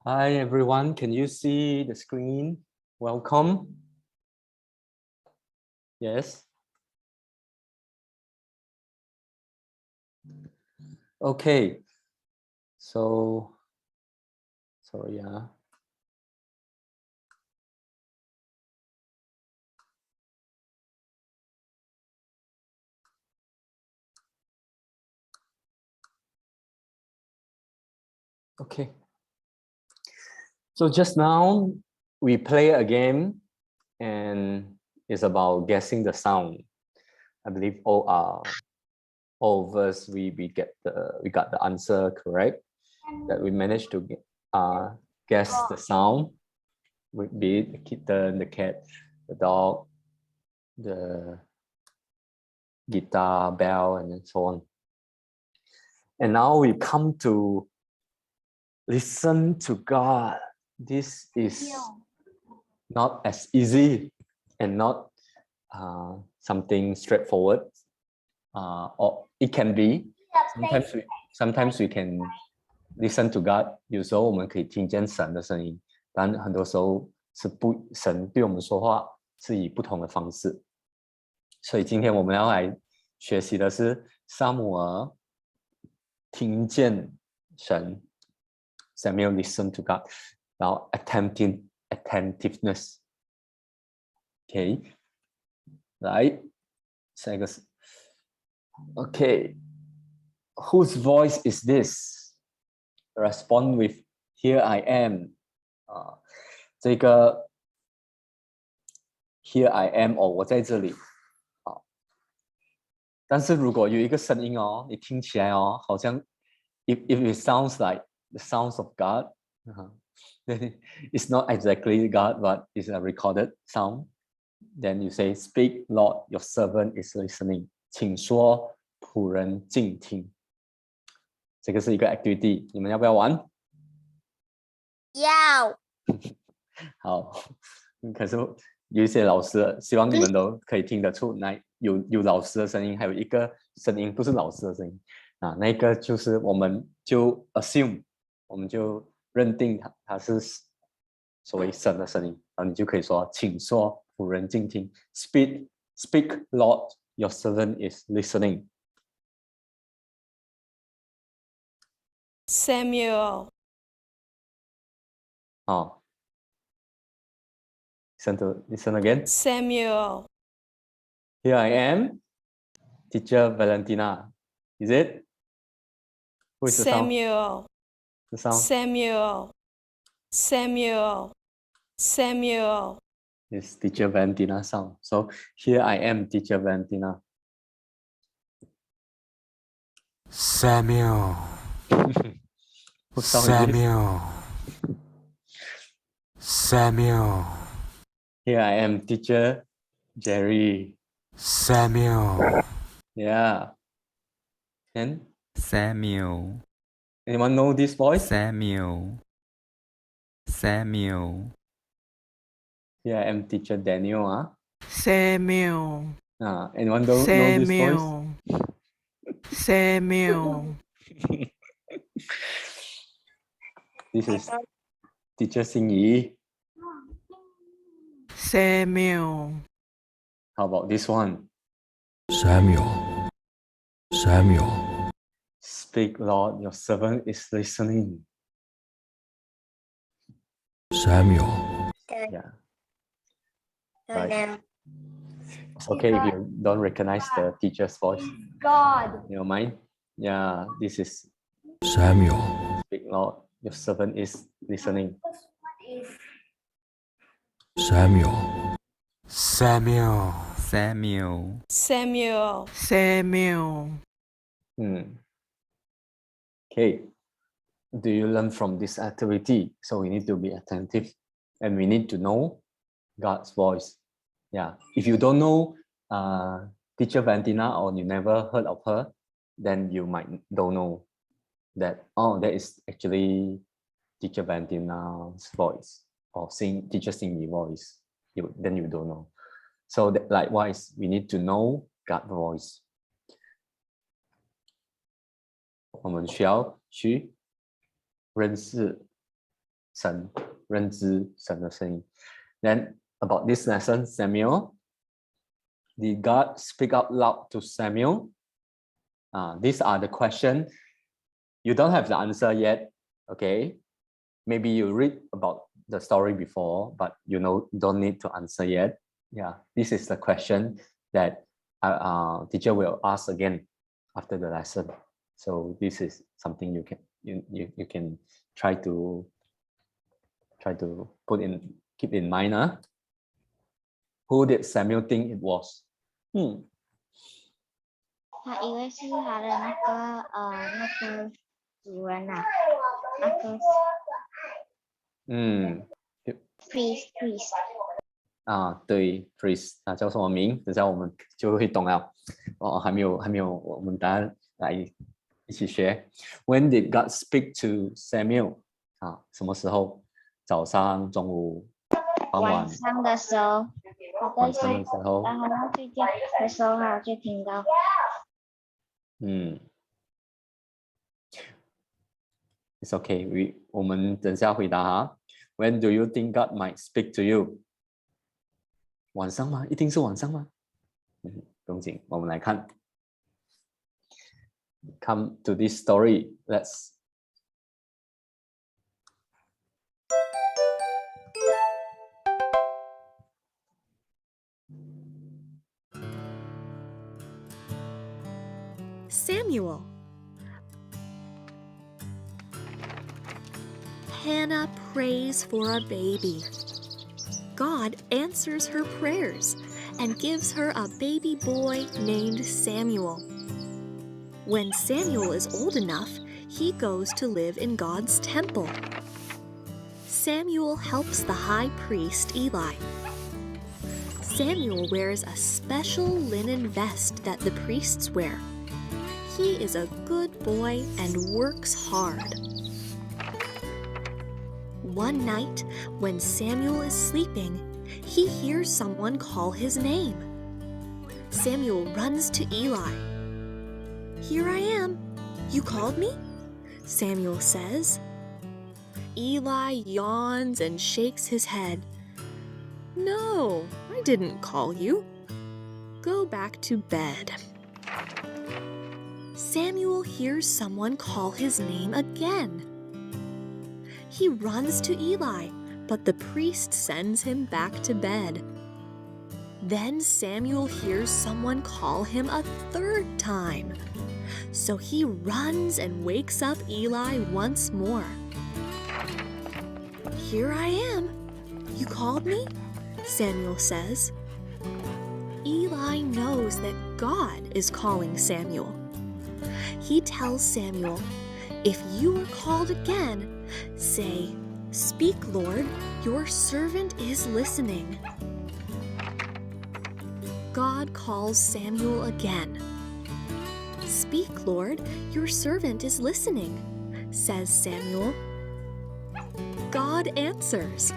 Hi everyone, can you see the screen? Welcome. Yes. Okay. So, sorry, yeah. Okay. So just now we play a game and it's about guessing the sound. I believe all of us we got the answer correct, that we managed to guess the sound, be it the kitten, the cat, the dog, the guitar, bell, and so on. And now we come to listen to God. This is not as easy and not something straightforward. Or it can be. Sometimes we can listen to God. 有时候我们可以听见神的声音，但很多时候神对我们说话是以不同的方式。所以今天我们要来学习的是撒母耳听见神 ，Samuel listen to God， 然后 attentiveness， OK， 来下一个是 OK，whose voice is this？ Respond with Here I am， 这个 Here I am 我在这里。但是如果有一个声音你听起来好像 if it sounds like the sounds of God, then it's not exactly God, but it's a recorded sound. Then you say, "Speak, Lord, your servant is listening." 请说，仆人静听。这个是一个 activity， 你们要不要玩？要。好，可是有一些老师，希望你们都可以听得出来，有老师的声音，还有一个声音不是老师的声音那个就是我们就 assume， 我们就认定它是所谓神的声音，然后你就可以说，请说，仆人静听 ，Speak, Lord, your servant is listening. Samuel. Listen again. Samuel. Here I am, teacher Valentina. Is it? Who is the sound? Samuel. The sound? Samuel. Samuel. Samuel. It's teacher Valentina sound. So here I am, teacher Valentina. Samuel. Samuel. Samuel. Here I am, teacher Jerry. Samuel. Yeah. And Samuel. anyone know this voice? Samuel. Samuel. Here I am, teacher Daniel. Samuel. Anyone know this voice? Samuel. This is teacher Xingyi. Samuel. How about this one? Samuel. Samuel. Speak, Lord, your servant is listening. Samuel. Yeah. Right. It's okay if you don't recognize the teacher's voice. God. In your mind. Yeah, this is Samuel. Speak, Lord, your servant is listening. Samuel. Samuel. Samuel. Samuel. Samuel. Okay. Do you learn from this activity? So we need to be attentive and we need to know God's voice. Yeah. If you don't know teacher Valentina or you never heard of her, then you might don't know that, that is actually teacher Valentina's voice or teacher Xingyi voice. Then you don't know. So that, likewise, we need to know God's voice. 我们需要去认识神，认知神的声音。Then about this lesson, Samuel, did God speak out loud to Samuel? These are the questions. You don't have the answer yet, okay? Maybe you read about the story before, but you know don't need to answer yet. Yeah, this is the question that teacher will ask again after the lesson. So this is something you can try to keep in mind. Who did Samuel think it was? 他以为是他的那个主人啊，那个priest 对 priest 叫什么名？等下我们就会懂了。还没有，我们大家来一起学。When did God speak to Samuel？什么时候？早上、中午、傍晚。晚上的时候，晚上的时候。然后要睡觉的时候，他就听到。It's okay. 我们等下回答哈。When do you think God might speak to you？ 晚上吗？一定是晚上吗？不用紧，我们来看。Come to this story. Let's. Samuel. Hannah prays for a baby. God answers her prayers and gives her a baby boy named Samuel. When Samuel is old enough, he goes to live in God's temple. Samuel helps the high priest Eli. Samuel wears a special linen vest that the priests wear. He is a good boy and works hard. One night, when Samuel is sleeping, he hears someone call his name. Samuel runs to Eli. "Here I am. You called me?" Samuel says. Eli yawns and shakes his head. "No, I didn't call you. Go back to bed." Samuel hears someone call his name again. He runs to Eli, but the priest sends him back to bed. Then Samuel hears someone call him a third time. So he runs and wakes up Eli once more. "Here I am. You called me?" Samuel says. Eli knows that God is calling Samuel. He tells Samuel, "If you are called again, say, 'Speak, Lord, your servant is listening.'" God calls Samuel again. "Speak, Lord, your servant is listening," says Samuel. God answers.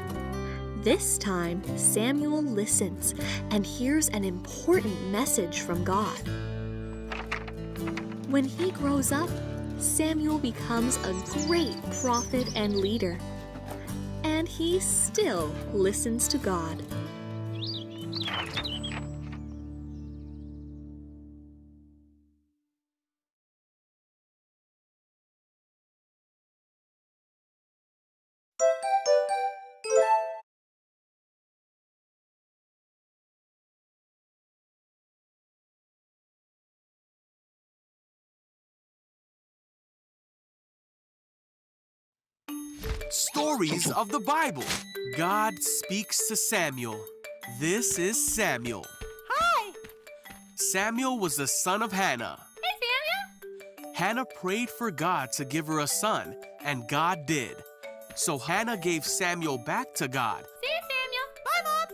This time, Samuel listens and hears an important message from God. When he grows up, Samuel becomes a great prophet and leader. And he still listens to God. Stories of the Bible. God speaks to Samuel. This is Samuel. Hi. Samuel was the son of Hannah. Hey, Samuel. Hannah prayed for God to give her a son, and God did. So Hannah gave Samuel back to God. See you, Samuel. Bye, Mom.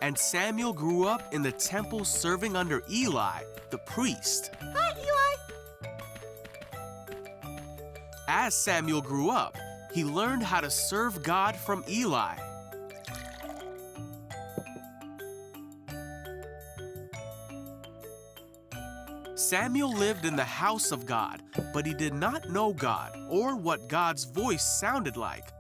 And Samuel grew up in the temple serving under Eli, the priest. Hi, Eli. As Samuel grew up, he learned how to serve God from Eli. Samuel lived in the house of God, but he did not know God or what God's voice sounded like.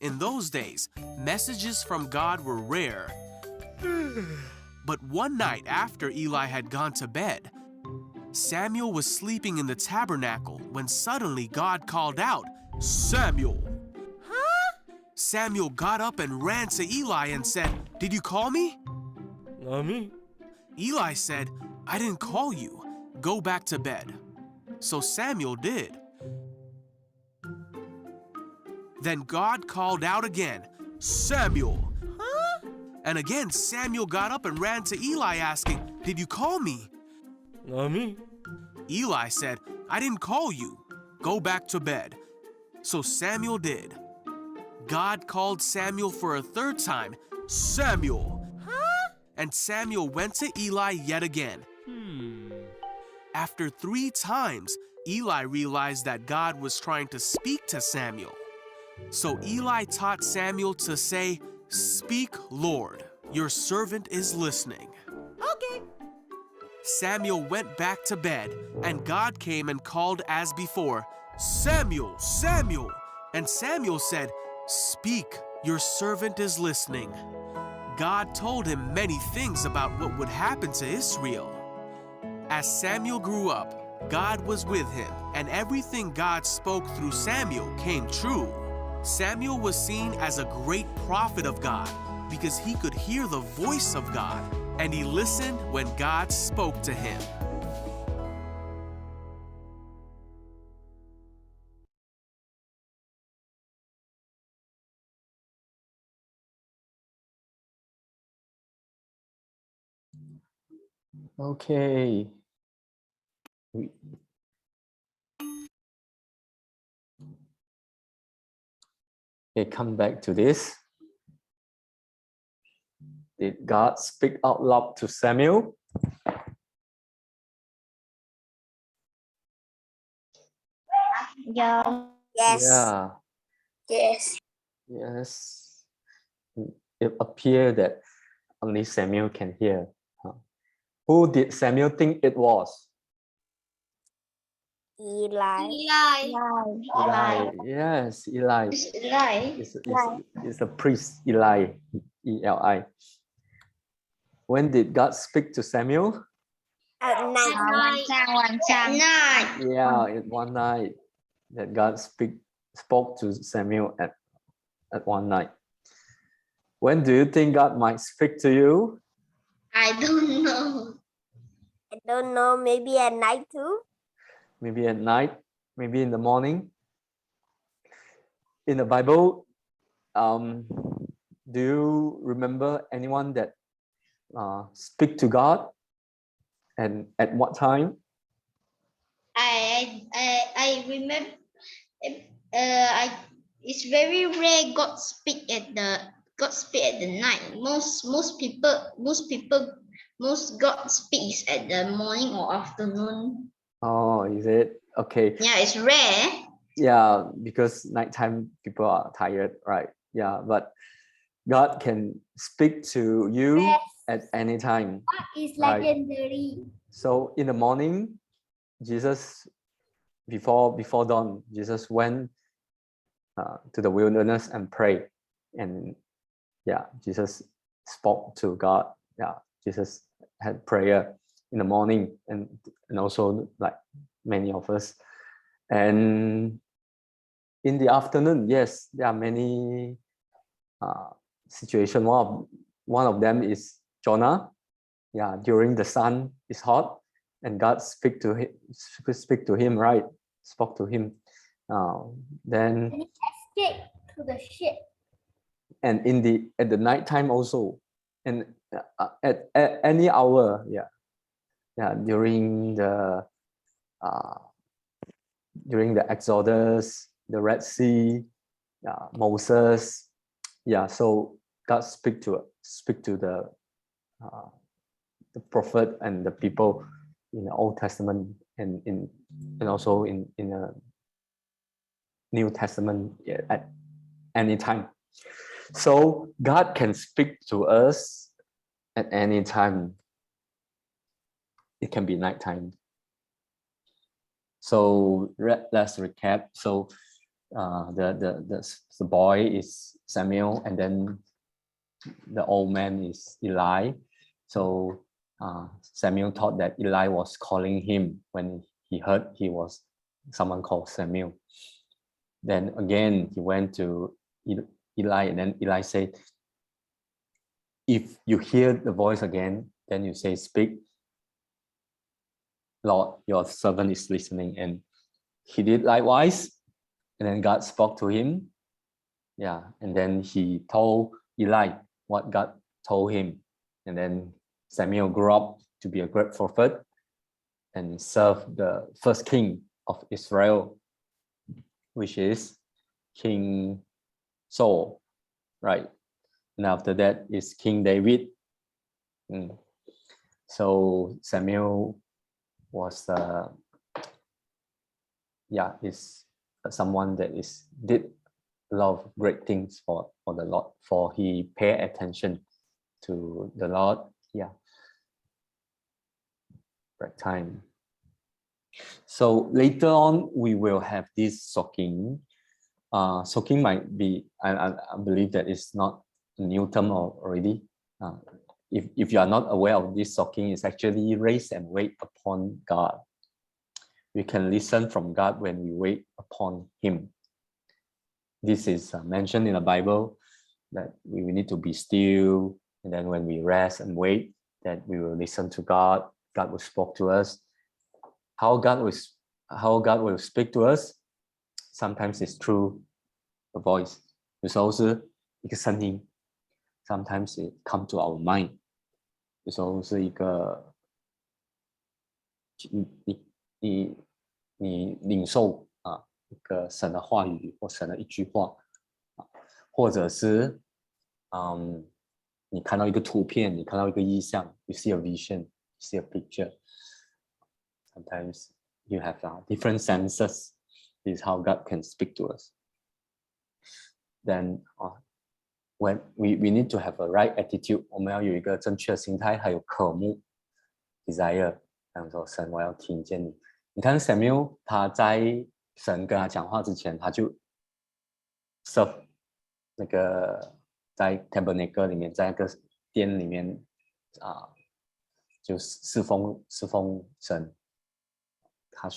In those days, messages from God were rare. But one night after Eli had gone to bed, Samuel was sleeping in the tabernacle when suddenly God called out, "Samuel!" Samuel got up and ran to Eli and said, "Did you call me?" Nami? Eli said, "I didn't call you. Go back to bed." So Samuel did. Then God called out again, "Samuel!" And again Samuel got up and ran to Eli asking, "Did you call me?" Nami? Eli said, "I didn't call you. Go back to bed." So Samuel did. God called Samuel for a third time, "Samuel!" And Samuel went to Eli yet again. After 3 times, Eli realized that God was trying to speak to Samuel. So Eli taught Samuel to say, "Speak, Lord, your servant is listening." Okay. Samuel went back to bed, and God came and called as before, "Samuel, Samuel!" And Samuel said, "Speak, your servant is listening." God told him many things about what would happen to Israel. As Samuel grew up, God was with him, and everything God spoke through Samuel came true. Samuel was seen as a great prophet of God because he could hear the voice of God, and he listened when God spoke to him. Okay. Okay, come back to this. Did God speak out loud to Samuel? Yeah. Yeah. Yes. Yes. It appeared that only Samuel can hear. Who did Samuel think it was? Eli. Eli. Yes, Eli. Eli. It's a priest, Eli. Eli. When did God speak to Samuel? At night. At night. Yeah, in one night that God spoke to Samuel at one night. When do you think God might speak to you? I don't know. I don't know. Maybe at night too. Maybe at night, maybe in the morning. In the Bible, do you remember anyone that speak to God, and at what time? I remember. It's very rare God speak at the night. Most God speaks at the morning or afternoon. Oh, is it? Okay. Yeah, it's rare. Yeah, because nighttime people are tired, right? Yeah, but God can speak to you at any time. It's right? legendary. So in the morning, Jesus, before dawn, Jesus went to the wilderness and prayed, and yeah, Jesus spoke to God. Yeah, Jesus had prayer in the morning, and also like many of us. And in the afternoon, yes, there are many situations. One of them is Jonah. Yeah, during the sun is hot, and God speak to him, right? Spoke to him. Then And he escaped to the ship. and at the night time also, and at any hour, yeah, during the Exodus, the Red Sea, Moses, yeah. So God speak to the prophet and the people in the Old Testament, and also in the New Testament, yeah, at any time. So God can speak to us at any time. It can be nighttime. So let's recap. So the boy is Samuel, and then the old man is Eli. So Samuel thought that Eli was calling him when he heard he was someone called Samuel. Then again he went to Eli, and then Eli said, if you hear the voice again, then you say, speak, Lord, your servant is listening. And he did likewise. And then God spoke to him. Yeah. And then he told Eli what God told him. And then Samuel grew up to be a great prophet and served the first king of Israel, which is King Saul, right? And after that is King David. So Samuel was is someone that did a lot of great things for the Lord, for he paid attention to the Lord. Yeah, right time. So later on we will have this soaking. Soaking might be, I believe that it's not a new term already. If you are not aware of this, soaking is actually raise and wait upon God. We can listen from God when we wait upon Him. This is mentioned in the Bible, that we need to be still, and then when we rest and wait, that we will listen to God. God will speak to us. How God will speak to us? Sometimes it's through a voice. 有时候是一个声音。Sometimes it come to our mind. 有时候是一个你领受一个神的话语或神的一句话，或者是你看到一个图片，你看到一个意象 ，you see a vision, you see a picture. Sometimes you have different senses. This is how God can speak to us. Then when we need to have a right attitude. 我们要有一个正确的心态，还有渴慕 desire。想说神，我要听见你。你看 Samuel 他在神跟他讲话之前，他就 serve 那个在 tabernacle 里面，在那个殿里面就侍奉神。他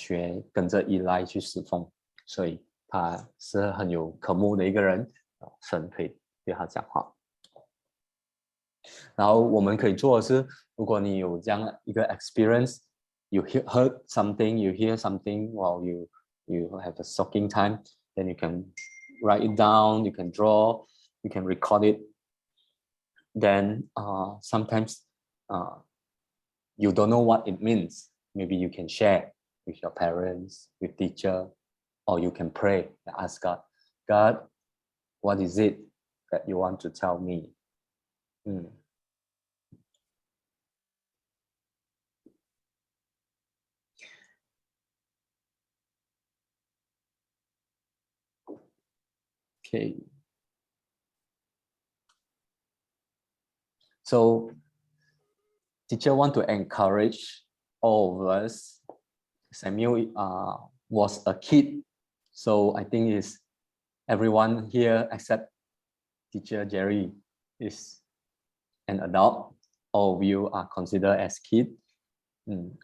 跟着Eli去侍奉，所以他是很有渴慕的一个人。神可以对他讲话。然后我们可以做的是，如果你有这样一个 experience, you heard something, you hear something while you have a soaking time, then you can write it down, you can draw, you can record it. Then sometimes you don't know what it means. Maybe you can share with your parents, with teacher, or you can pray and ask God, God, what is it that you want to tell me? Okay. So teacher want to encourage all of us. Samuel was a kid, so I think is everyone here except teacher Jerry is an adult. All of you are considered as kid,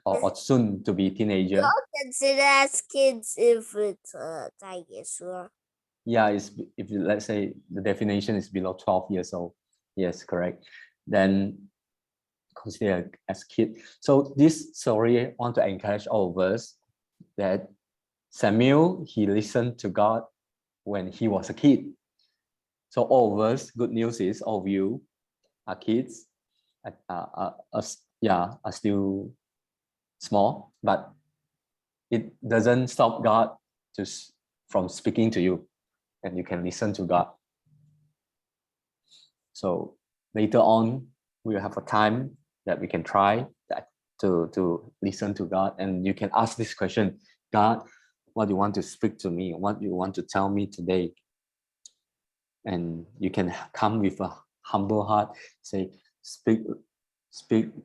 or soon to be teenager. Consider as kids if it's 在耶稣。Yeah, if let's say the definition is below 12 years old. Yes, correct. Then consider as kid. So this story I want to encourage all of us that Samuel, he listened to God when he was a kid. So all of us, good news is all of you are kids, are still small, but it doesn't stop God from speaking to you, and you can listen to God. So later on, we will have a time that we can try that to listen to God, and you can ask this question: God, what do you want to speak to me? What do you want to tell me today? And you can come with a humble heart, say, speak,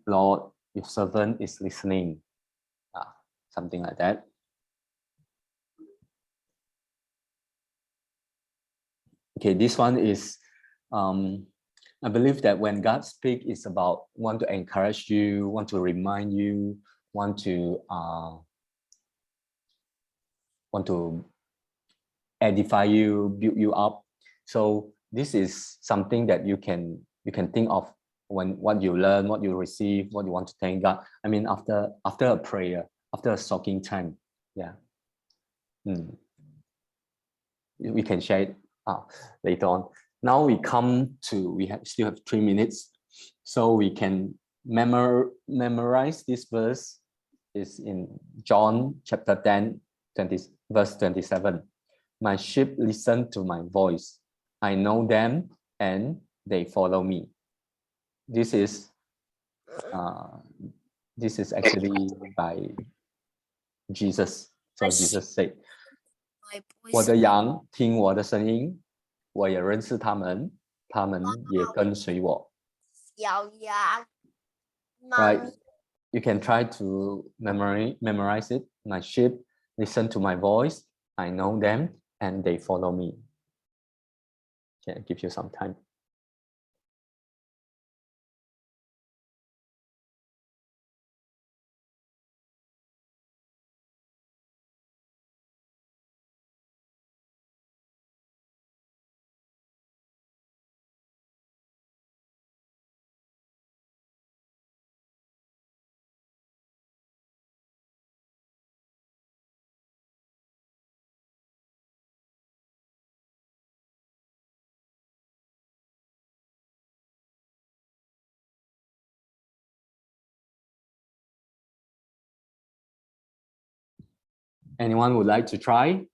Lord, your servant is listening. Something like that. Okay, this one is, I believe that when God speaks, it's about want to encourage you, want to remind you, want to edify you, build you up. So this is something that you can think of when what you learn, what you receive, what you want to thank God. I mean, after a prayer, after a soaking time, yeah. We can share it later on. Now we still have 3 minutes, so we can memorize this verse. Is in John chapter 10, verse 27. My sheep listen to my voice. I know them and they follow me. This is actually by Jesus. So Jesus said, 我的羊听我的声音，我也认识他们，他们也跟随我。小羊 Right? You can try to memorize it. My sheep listen to my voice. I know them and they follow me. Okay, give you some time. Anyone would like to try?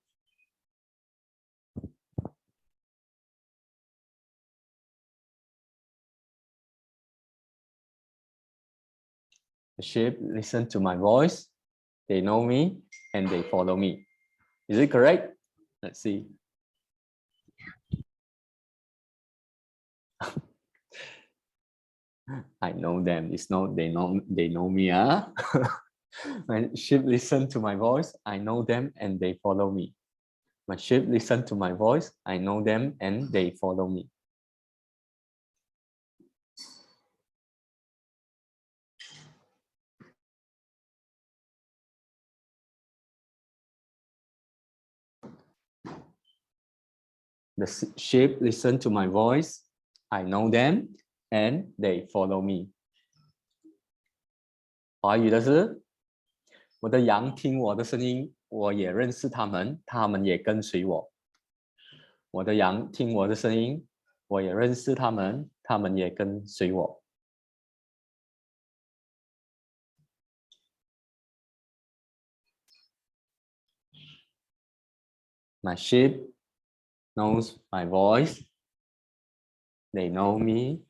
The sheep listen to my voice. They know me and they follow me. Is it correct? Let's see. I know them. It's not they know me. My sheep listen to my voice. I know them and they follow me. My sheep listen to my voice. I know them and they follow me. The sheep listen to my voice. I know them and they follow me. 华语的是，我的羊听我的声音，我也认识他们，他们也跟随我。我的羊听我的声音，我也认识他们，他们也跟随我。My sheep knows my voice. They know me.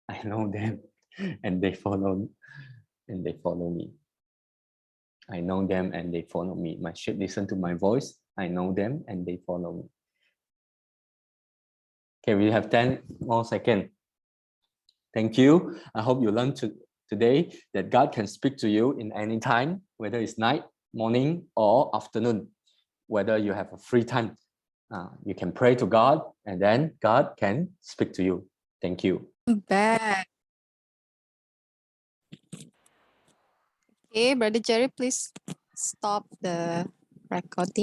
I know them, and they follow me. I know them and they follow me. My sheep listen to my voice. I know them and they follow me. Okay, we have 10 more seconds. Thank you. I hope you learned today that God can speak to you in any time, whether it's night, morning, or afternoon. Whether you have a free time, you can pray to God and then God can speak to you. Thank you. Back. Okay, Brother Jerry, please stop the recording.